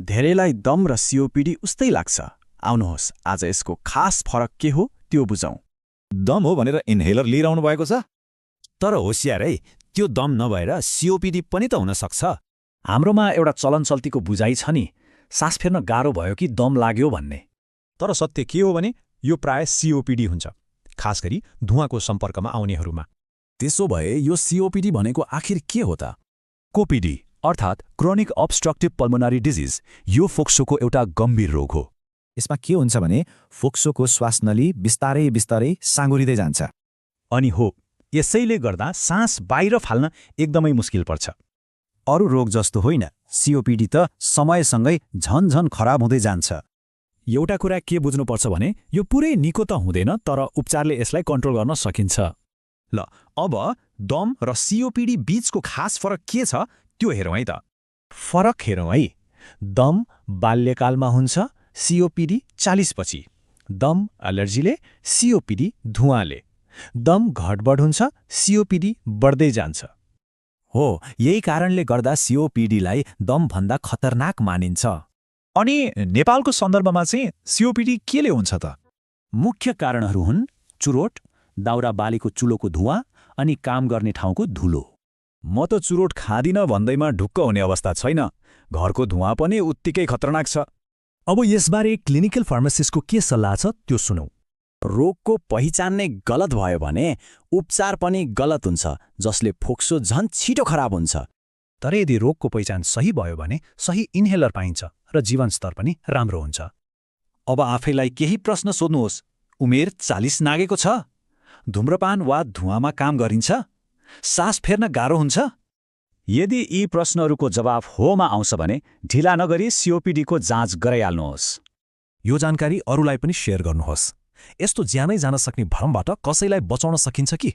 धेरैलाई दम र सिओपिडी उस्तै लाग्छ। आउनुहोस् आज यसको खास फरक के हो त्यो बुझौं। दम हो भनेर इन्हेलर लिइरहनु भएको छ? तर होशियार है, त्यो दम नभएर सिओपिडी पनि त हुन सक्छ। हाम्रोमा एउटा चलनचल्तीको बुझाइ छ नि, सास फेर्न गाह्रो भयो कि दम लाग्यो भन्ने। तर सत्य के हो भने यो प्राय सिओपिडी हुन्छ, खास गरी धुवाँको सम्पर्कमा आउनेहरूमा। त्यसो भए यो सिओपिडी भनेको आखिर के हो त? कोपिडी अर्थात् क्रोनिक अब्स्ट्रक्टिभ पल्मोनरी डिजिज यो फोक्सोको एउटा गम्भीर रोग हो। यसमा के हुन्छ भने फोक्सोको श्वासनली बिस्तारै बिस्तारै साँगुरिँदै जान्छ। अनि हो, यसैले गर्दा सास बाहिर फाल्न एकदमै मुस्किल पर्छ। अरू रोग जस्तो होइन, सिओपिडी त समयसँगै झन खराब हुँदै जान्छ। एउटा कुरा के बुझ्नुपर्छ भने यो पुरै निको त हुँदैन, तर उपचारले यसलाई कन्ट्रोल गर्न सकिन्छ। ल अब दम र सिओपिडी बीचको खास फरक के छ त्यो हेरौँ है त। फरक हेरौँ है। दम बाल्यकालमा हुन्छ, सिओपिडी 40 पछि। दम एलर्जीले, सिओपिडी धुवाँले। दम घटबड हुन्छ, सिओपिडी बढ्दै जान्छ। हो, यही कारणले गर्दा सिओपिडीलाई दमभन्दा खतरनाक मानिन्छ। अनि नेपालको सन्दर्भमा चाहिँ सिओपिडी केले हुन्छ त? मुख्य कारणहरू हुन् चुरोट, दाउरा बालीको चुलोको धुवाँ अनि काम गर्ने ठाउँको धुलो। म त चुरोट खाँदिन भन्दैमा ढुक्क हुने अवस्था छैन, घरको धुवाँ पनि उत्तिकै खतरनाक छ। अब यसबारे क्लिनिकल फार्मासिस्टको के सल्लाह छ त्यो सुनौ। रोगको पहिचान नै गलत भयो भने उपचार पनि गलत हुन्छ, जसले फोक्सो झन् छिटो खराब हुन्छ। तर यदि रोगको पहिचान सही भयो भने सही इन्हेलर पाइन्छ र जीवनस्तर पनि राम्रो हुन्छ। अब आफैलाई केही प्रश्न सोध्नुहोस्। उमेर 40 नागेको छ? धूम्रपान वा धुवाँमा काम गरिन्छ? सास फेर्न गाह्रो हुन्छ? यदि यी प्रश्नहरूको जवाफ होमा आउँछ भने ढिला नगरी सिओपिडीको जाँच गराइहाल्नुहोस्। यो जानकारी अरूलाई पनि सेयर गर्नुहोस्। यस्तो ज्यानै जान सक्ने भ्रमबाट कसैलाई बचाउन सकिन्छ कि?